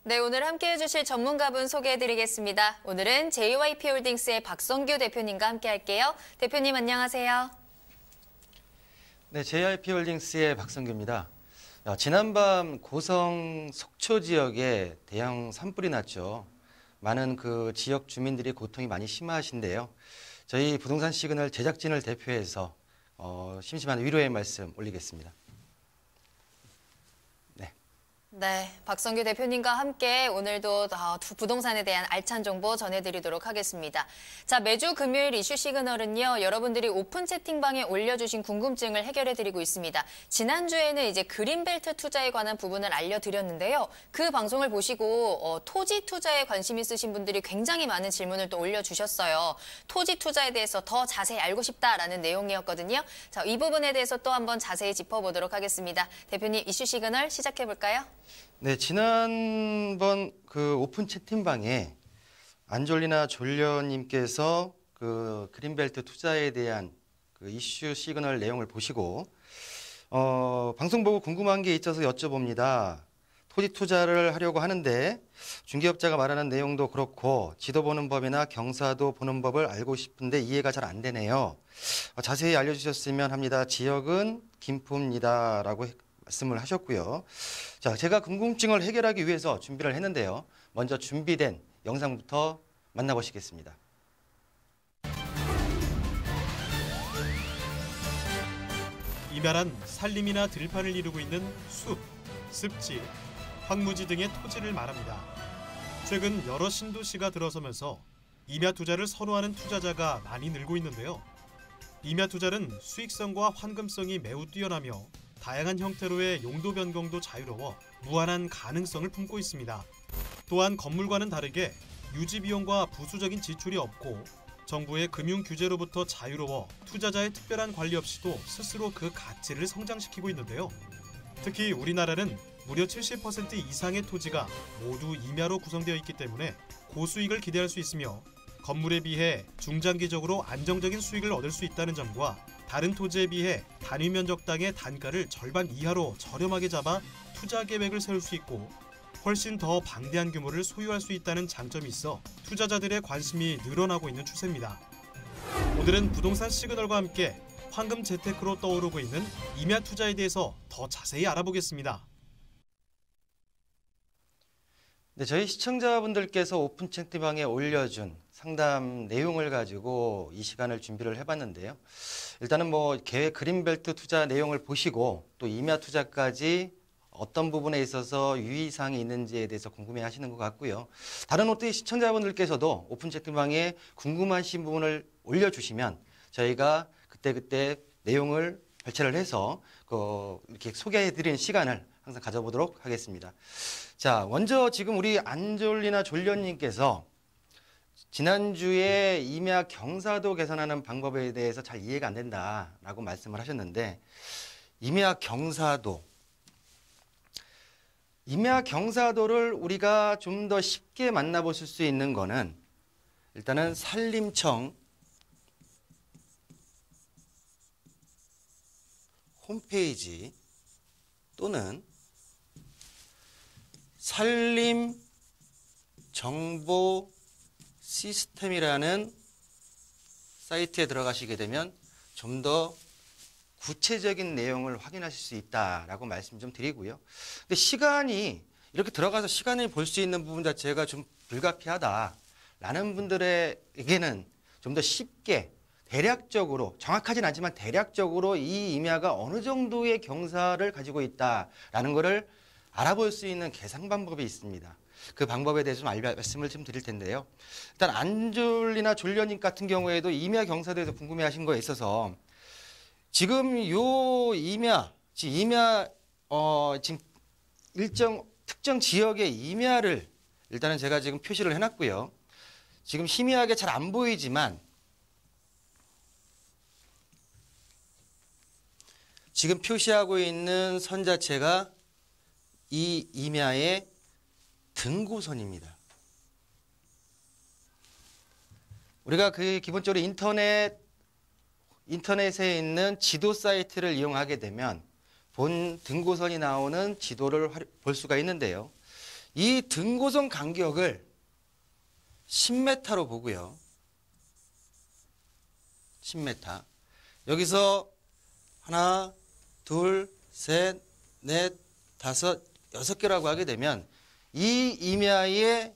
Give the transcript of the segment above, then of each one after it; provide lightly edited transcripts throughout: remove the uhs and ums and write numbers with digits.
네, 오늘 함께해 주실 전문가분 소개해드리겠습니다. 오늘은 JYP홀딩스의 박성규 대표님과 함께할게요. 대표님 안녕하세요. 네, JYP홀딩스의 박성규입니다. 지난밤 고성 속초 지역에 대형 산불이 났죠. 많은 그 지역 주민들이 고통이 많이 심하신데요. 저희 부동산 시그널 제작진을 대표해서 심심한 위로의 말씀 올리겠습니다. 네, 박성규 대표님과 함께 오늘도 부동산에 대한 알찬 정보 전해드리도록 하겠습니다. 자, 매주 금요일 이슈 시그널은요, 여러분들이 오픈 채팅방에 올려주신 궁금증을 해결해드리고 있습니다. 지난주에는 이제 그린벨트 투자에 관한 부분을 알려드렸는데요. 그 방송을 보시고 토지 투자에 관심 있으신 분들이 굉장히 많은 질문을 또 올려주셨어요. 토지 투자에 대해서 더 자세히 알고 싶다라는 내용이었거든요. 자, 이 부분에 대해서 또 한번 자세히 짚어보도록 하겠습니다. 대표님, 이슈 시그널 시작해볼까요? 네, 지난번 그 오픈 채팅방에 안졸리나 졸려님께서 그 그린벨트 투자에 대한 그 이슈 시그널 내용을 보시고 방송 보고 궁금한 게 있어서 여쭤봅니다. 토지 투자를 하려고 하는데 중개업자가 말하는 내용도 그렇고 지도 보는 법이나 경사도 보는 법을 알고 싶은데 이해가 잘 안 되네요. 자세히 알려주셨으면 합니다. 지역은 김포입니다라고 말씀을 하셨고요. 자, 제가 궁금증을 해결하기 위해서 준비를 했는데요. 먼저 준비된 영상부터 만나보시겠습니다. 이멸한 산림이나 들판을 이루고 있는 숲, 습지, 황무지 등의 토지를 말합니다. 최근 여러 신도시가 들어서면서 임야 투자를 선호하는 투자자가 많이 늘고 있는데요. 임야 투자는 수익성과 환금성이 매우 뛰어나며 다양한 형태로의 용도 변경도 자유로워 무한한 가능성을 품고 있습니다. 또한 건물과는 다르게 유지 비용과 부수적인 지출이 없고 정부의 금융 규제로부터 자유로워 투자자의 특별한 관리 없이도 스스로 그 가치를 성장시키고 있는데요. 특히 우리나라는 무려 70% 이상의 토지가 모두 임야로 구성되어 있기 때문에 고수익을 기대할 수 있으며 건물에 비해 중장기적으로 안정적인 수익을 얻을 수 있다는 점과 다른 토지에 비해 단위 면적당의 단가를 절반 이하로 저렴하게 잡아 투자 계획을 세울 수 있고 훨씬 더 방대한 규모를 소유할 수 있다는 장점이 있어 투자자들의 관심이 늘어나고 있는 추세입니다. 오늘은 부동산 시그널과 함께 황금 재테크로 떠오르고 있는 임야 투자에 대해서 더 자세히 알아보겠습니다. 네, 저희 시청자분들께서 오픈 채팅방에 올려준 상담 내용을 가지고 이 시간을 준비를 해봤는데요. 일단은 계획 그린벨트 투자 내용을 보시고 또 임야 투자까지 어떤 부분에 있어서 유의사항이 있는지에 대해서 궁금해하시는 것 같고요. 다른 어떤 시청자분들께서도 오픈 채팅방에 궁금하신 부분을 올려주시면 저희가 그때 내용을 발췌를 해서 이렇게 소개해드리는 시간을 항상 가져보도록 하겠습니다. 자, 먼저 지금 우리 안졸리나 졸려님께서 지난주에 임야 경사도 계산하는 방법에 대해서 잘 이해가 안 된다라고 말씀을 하셨는데 임야 경사도를 우리가 좀 더 쉽게 만나보실 수 있는 거는 일단은 산림청 홈페이지 또는 산림정보 시스템이라는 사이트에 들어가시게 되면 좀 더 구체적인 내용을 확인하실 수 있다라고 말씀 좀 드리고요. 근데 시간이 이렇게 들어가서 시간을 볼 수 있는 부분 자체가 좀 불가피하다라는 분들에게는 좀 더 쉽게 대략적으로 정확하진 않지만 대략적으로 이 임야가 어느 정도의 경사를 가지고 있다라는 것을 알아볼 수 있는 계산 방법이 있습니다. 그 방법에 대해서 좀 말씀을 좀 드릴 텐데요. 일단 안졸리나 졸려님 같은 경우에도 임야 경사도에 대해서 궁금해하신 거에 있어서 지금 요 임야 지금 일정 특정 지역의 임야를 일단은 제가 지금 표시를 해놨고요. 지금 희미하게 잘 안 보이지만 지금 표시하고 있는 선 자체가 이 임야의 등고선입니다. 우리가 기본적으로 인터넷에 있는 지도 사이트를 이용하게 되면 본 등고선이 나오는 지도를 볼 수가 있는데요. 이 등고선 간격을 10m로 보고요. 10m. 여기서 하나, 둘, 셋, 넷, 다섯, 6개라고 하게 되면 이 임야의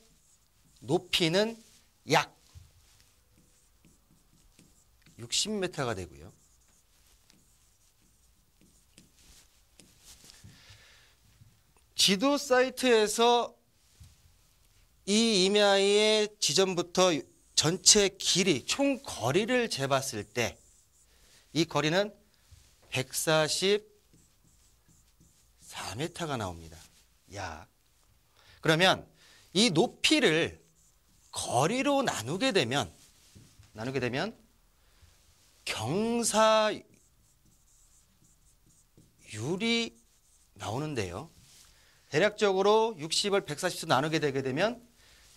높이는 약 60m가 되고요. 지도 사이트에서 이 임야의 지점부터 전체 길이, 총 거리를 재봤을 때 이 거리는 144m가 나옵니다. 약. 그러면 이 높이를 거리로 나누게 되면 경사율이 나오는데요. 대략적으로 60을 140로 나누게 되게 되면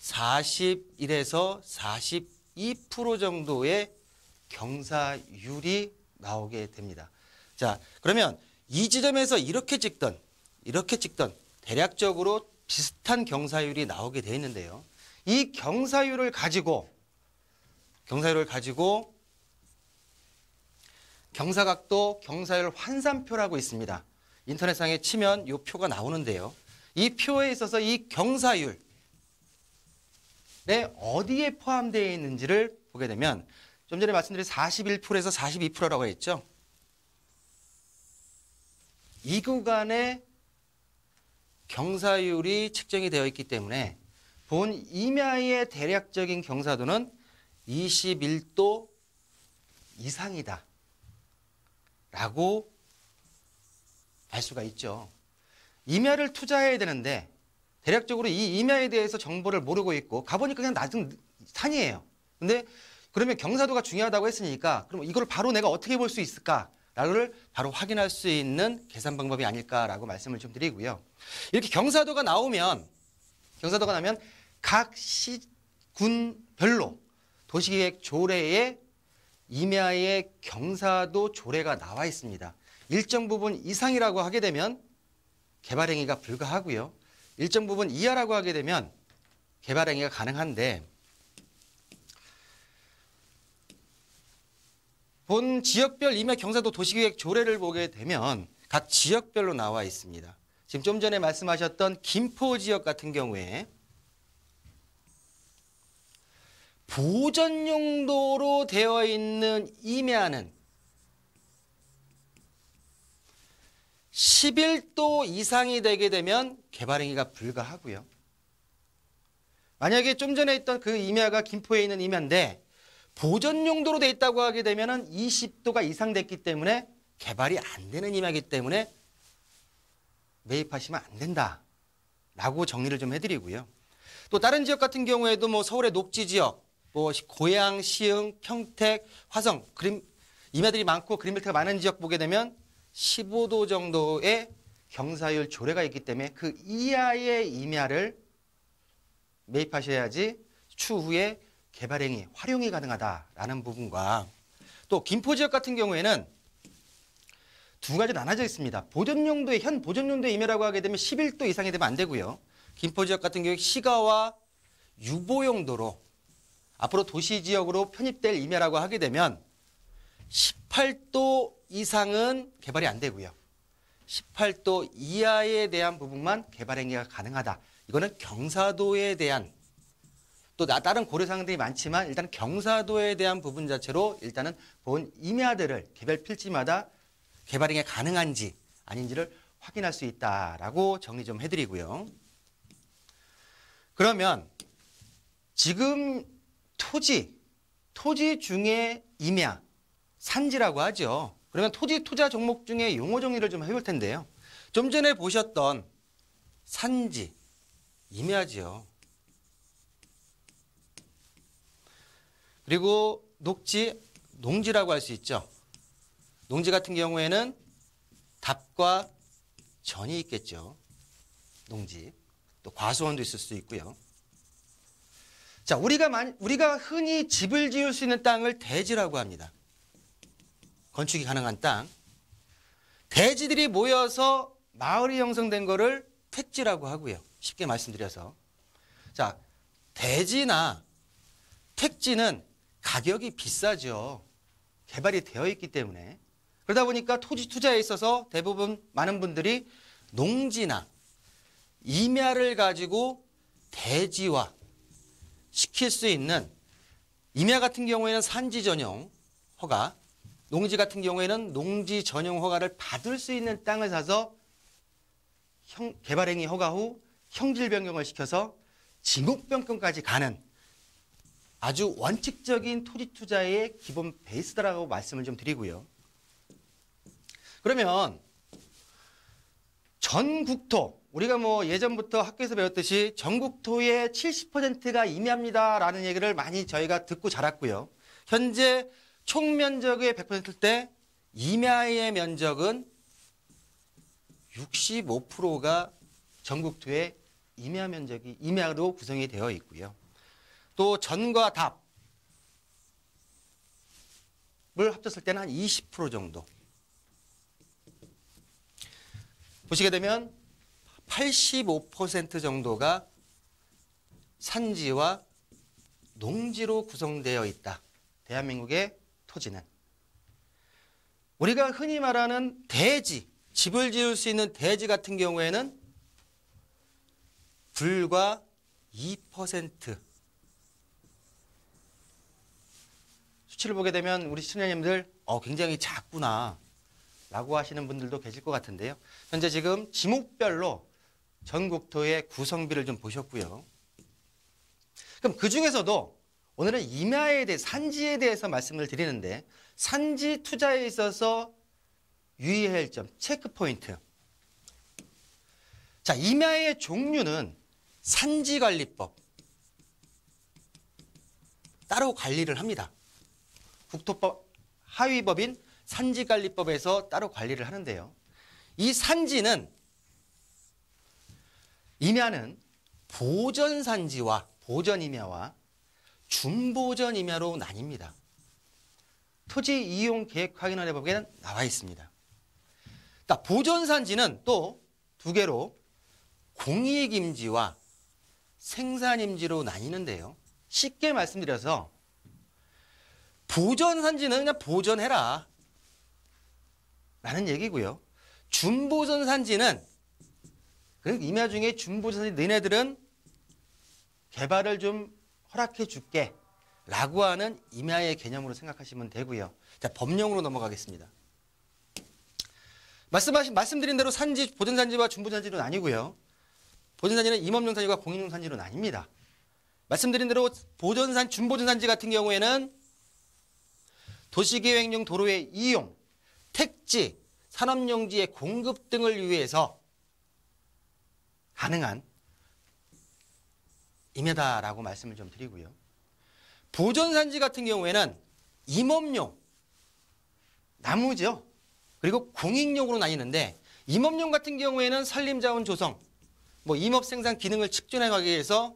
41에서 42% 정도의 경사율이 나오게 됩니다. 자, 그러면 이 지점에서 이렇게 찍던 대략적으로 비슷한 경사율이 나오게 되어 있는데요. 이 경사율을 가지고 경사각도 경사율 환산표라고 있습니다. 인터넷상에 치면 이 표가 나오는데요. 이 표에 있어서 이 경사율에 어디에 포함되어 있는지를 보게 되면 좀 전에 말씀드린 41%에서 42%라고 했죠. 이 구간에 경사율이 측정이 되어 있기 때문에 본 임야의 대략적인 경사도는 21도 이상이다 라고 알 수가 있죠. 임야를 투자해야 되는데 대략적으로 이 임야에 대해서 정보를 모르고 있고 가보니까 그냥 낮은 산이에요. 근데 그러면 경사도가 중요하다고 했으니까 그럼 이걸 바로 내가 어떻게 볼 수 있을까를 바로 확인할 수 있는 계산 방법이 아닐까라고 말씀을 좀 드리고요. 이렇게 경사도가 나오면 각 시군별로 도시계획 조례에 임야의 경사도 조례가 나와 있습니다. 일정 부분 이상이라고 하게 되면 개발행위가 불가하고요. 일정 부분 이하라고 하게 되면 개발행위가 가능한데 본 지역별 임야 경사도 도시계획 조례를 보게 되면 각 지역별로 나와 있습니다. 지금 좀 전에 말씀하셨던 김포 지역 같은 경우에 보전 용도로 되어 있는 임야는 11도 이상이 되게 되면 개발행위가 불가하고요. 만약에 좀 전에 있던 그 임야가 김포에 있는 임야인데 보전 용도로 돼 있다고 하게 되면 20도가 이상 됐기 때문에 개발이 안 되는 임야이기 때문에 매입하시면 안 된다라고 정리를 좀 해드리고요. 또 다른 지역 같은 경우에도 뭐 서울의 녹지 지역, 뭐 고양, 시흥, 평택, 화성, 임야들이 많고 그린벨트가 많은 지역 보게 되면 15도 정도의 경사율 조례가 있기 때문에 그 이하의 임야를 매입하셔야지 추후에 개발행위, 활용이 가능하다라는 부분과 또 김포 지역 같은 경우에는 두 가지 나눠져 있습니다. 현 보존용도의 임야라고 하게 되면 11도 이상이 되면 안 되고요. 김포 지역 같은 경우에 시가와 유보용도로 앞으로 도시지역으로 편입될 임야라고 하게 되면 18도 이상은 개발이 안 되고요. 18도 이하에 대한 부분만 개발행위가 가능하다. 이거는 경사도에 대한 또 다른 고려사항들이 많지만 일단 경사도에 대한 부분 자체로 일단은 본 임야들을 개별 필지마다 개발행위가 가능한지 아닌지를 확인할 수 있다라고 정리 좀 해드리고요. 그러면 지금 토지 중에 임야, 산지라고 하죠. 그러면 토지 투자 종목 중에 용어 정리를 좀 해볼 텐데요. 좀 전에 보셨던 산지, 임야지요. 그리고 녹지, 농지라고 할 수 있죠. 농지 같은 경우에는 답과 전이 있겠죠. 농지. 또 과수원도 있을 수 있고요. 자, 우리가 흔히 집을 지을 수 있는 땅을 대지라고 합니다. 건축이 가능한 땅. 대지들이 모여서 마을이 형성된 거를 택지라고 하고요. 쉽게 말씀드려서. 자, 대지나 택지는 가격이 비싸죠. 개발이 되어 있기 때문에. 그러다 보니까 토지 투자에 있어서 대부분 많은 분들이 농지나 임야를 가지고 대지화 시킬 수 있는, 임야 같은 경우에는 산지 전용 허가, 농지 같은 경우에는 농지 전용 허가를 받을 수 있는 땅을 사서 개발행위 허가 후 형질 변경을 시켜서 지목 변경까지 가는 아주 원칙적인 토지 투자의 기본 베이스다라고 말씀을 좀 드리고요. 그러면 전국토, 우리가 뭐 예전부터 학교에서 배웠듯이 전국토의 70%가 임야입니다라는 얘기를 많이 저희가 듣고 자랐고요. 현재 총 면적의 100%일 때 임야의 면적은 65%가 전국토의 임야 면적이 임야로 구성이 되어 있고요. 또 전과 답을 합쳤을 때는 한 20% 정도. 보시게 되면 85% 정도가 산지와 농지로 구성되어 있다. 대한민국의 토지는. 우리가 흔히 말하는 대지, 집을 지을 수 있는 대지 같은 경우에는 불과 2%. 수치를 보게 되면 우리 시청자님들 굉장히 작구나 라고 하시는 분들도 계실 것 같은데요. 현재 지금 지목별로 전국토의 구성비를 좀 보셨고요. 그럼 그 중에서도 오늘은 임야에 대해, 산지에 대해서 말씀을 드리는데, 산지 투자에 있어서 유의해야 할 점, 체크 포인트. 자, 임야의 종류는 산지관리법 따로 관리를 합니다. 국토법 하위법인 산지관리법에서 따로 관리를 하는데요. 이 산지는, 임야는 보전산지와 보전임야와 준보전임야로 나뉩니다. 토지이용계획확인원의 법에는 나와 있습니다. 보전산지는 또 두 개로 공익임지와 생산임지로 나뉘는데요. 쉽게 말씀드려서 보전산지는 그냥 보전해라 라는 얘기고요. 준보전산지는, 그러니까 임야 중에 준보전산지 너네들은 개발을 좀 허락해 줄게 라고 하는 임야의 개념으로 생각하시면 되고요. 자, 법령으로 넘어가겠습니다. 말씀드린 대로 산지, 보전산지와 준보전산지로 나뉘고요. 보전산지는 임업용산지와 공익용산지로 나뉩니다. 말씀드린 대로 준보전산지 같은 경우에는 도시계획용 도로의 이용, 택지, 산업용지의 공급 등을 위해서 가능한 임야다라고 말씀을 좀 드리고요. 보전산지 같은 경우에는 임업용, 나무죠. 그리고 공익용으로 나뉘는데, 임업용 같은 경우에는 산림자원 조성, 임업 생산 기능을 촉진하기 위해서,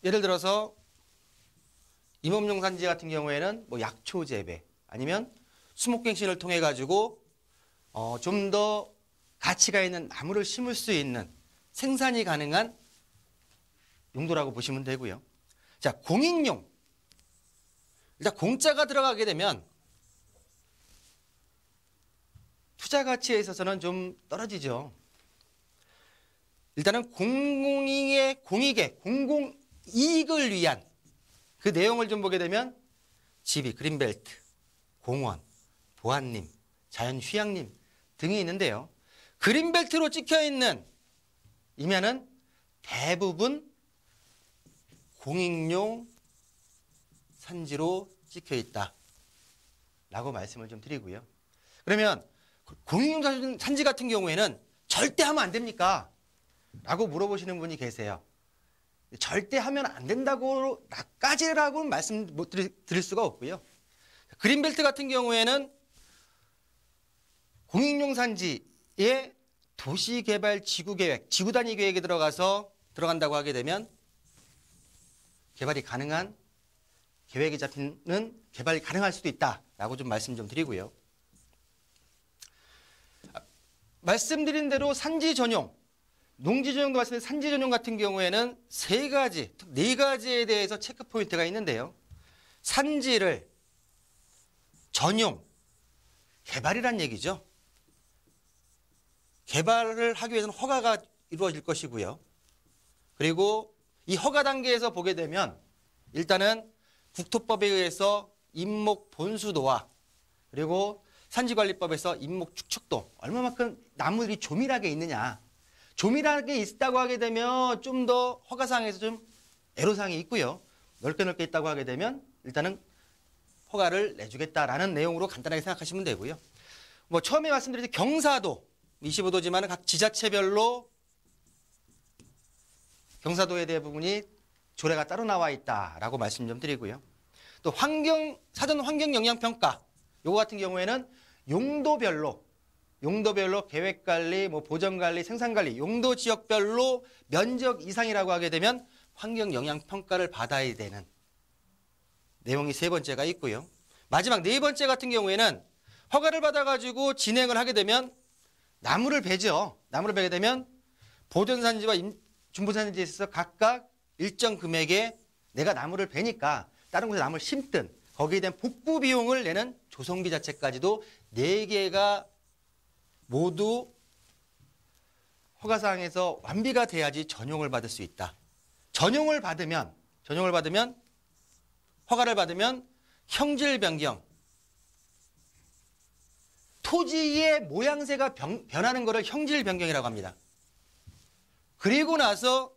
예를 들어서 임업용 산지 같은 경우에는 약초 재배 아니면 수목갱신을 통해 가지고 좀 더 가치가 있는 나무를 심을 수 있는 생산이 가능한 용도라고 보시면 되고요. 자, 공익용. 일단 공짜가 들어가게 되면 투자 가치에 있어서는 좀 떨어지죠. 일단은 공익의 공공이익을 위한 그 내용을 좀 보게 되면 지비, 그린벨트, 공원, 보안림, 자연휴양림 등이 있는데요. 그린벨트로 찍혀있는 임야는 대부분 공익용 산지로 찍혀있다 라고 말씀을 좀 드리고요. 그러면 공익용 산지 같은 경우에는 절대 하면 안 됩니까? 라고 물어보시는 분이 계세요. 절대 하면 안 된다고까지라고는 말씀 못 드릴 수가 없고요. 그린벨트 같은 경우에는 공익용 산지의 도시개발 지구계획, 지구단위 계획에 들어간다고 하게 되면 개발이 가능한, 계획이 잡히는 개발이 가능할 수도 있다라고 좀 말씀 좀 드리고요. 말씀드린 대로 산지 전용, 농지 전용도 말씀드린 산지 전용 같은 경우에는 세 가지, 네 가지에 대해서 체크 포인트가 있는데요. 산지를 전용, 개발이란 얘기죠. 개발을 하기 위해서는 허가가 이루어질 것이고요. 그리고 이 허가 단계에서 보게 되면 일단은 국토법에 의해서 임목 본수도와 그리고 산지관리법에서 임목 축척도 얼마만큼 나무들이 조밀하게 있느냐. 조밀하게 있다고 하게 되면 좀 더 허가사항에서 좀 애로사항이 있고요. 넓게 있다고 하게 되면 일단은 허가를 내주겠다라는 내용으로 간단하게 생각하시면 되고요. 뭐 처음에 말씀드린 경사도 25도지만 각 지자체별로 경사도에 대한 부분이 조례가 따로 나와 있다라고 말씀 좀 드리고요. 또 사전 환경 영향 평가 요거 같은 경우에는 용도별로 계획관리, 뭐 보전관리, 생산관리, 용도 지역별로 면적 이상이라고 하게 되면 환경 영향 평가를 받아야 되는 내용이 세 번째가 있고요. 마지막 네 번째 같은 경우에는 허가를 받아가지고 진행을 하게 되면 나무를 베죠. 나무를 베게 되면 보존산지와 중부산지에 있어서 각각 일정 금액에 내가 나무를 베니까 다른 곳에 나무를 심든 거기에 대한 복구 비용을 내는 조성비 자체까지도 4개가 모두 허가사항에서 완비가 돼야지 전용을 받을 수 있다. 전용을 받으면 허가를 받으면 형질 변경, 토지의 모양새가 변하는 것을 형질 변경이라고 합니다. 그리고 나서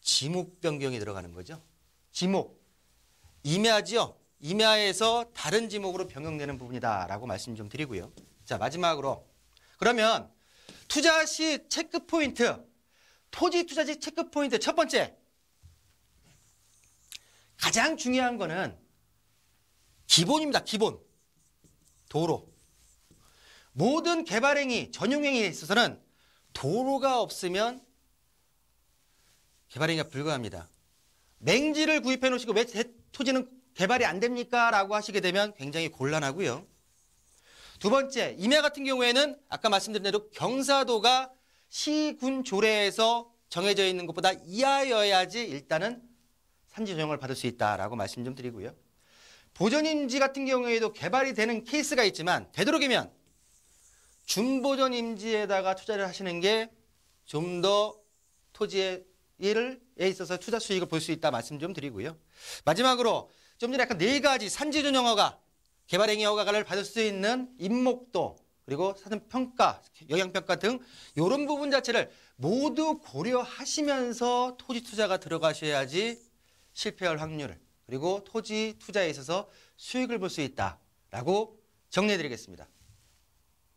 지목 변경이 들어가는 거죠. 지목, 임야죠. 임야에서 다른 지목으로 변경되는 부분이다라고 말씀 좀 드리고요. 자, 마지막으로 그러면 투자 시 체크 포인트, 토지 투자 시 체크 포인트 첫 번째, 가장 중요한 거는 기본입니다. 기본. 도로. 모든 개발행위, 전용행위에 있어서는 도로가 없으면 개발행위가 불가합니다. 맹지를 구입해 놓으시고 왜 토지는 개발이 안 됩니까? 라고 하시게 되면 굉장히 곤란하고요. 두 번째, 임야 같은 경우에는 아까 말씀드린 대로 경사도가 시군 조례에서 정해져 있는 것보다 이하여야지 일단은 산지 전용을 받을 수 있다라고 말씀 좀 드리고요. 보전임지 같은 경우에도 개발이 되는 케이스가 있지만 되도록이면 준보전임지에다가 투자를 하시는 게 좀 더 토지에 있어서 투자 수익을 볼 수 있다 말씀 좀 드리고요. 마지막으로 좀 전에 약간 4가지 산지 전용 허가, 개발행위 허가를 받을 수 있는 임목도 그리고 사전평가, 영향평가 등 이런 부분 자체를 모두 고려하시면서 토지 투자가 들어가셔야지 실패할 확률을 그리고 토지 투자에 있어서 수익을 볼 수 있다라고 정리해 드리겠습니다.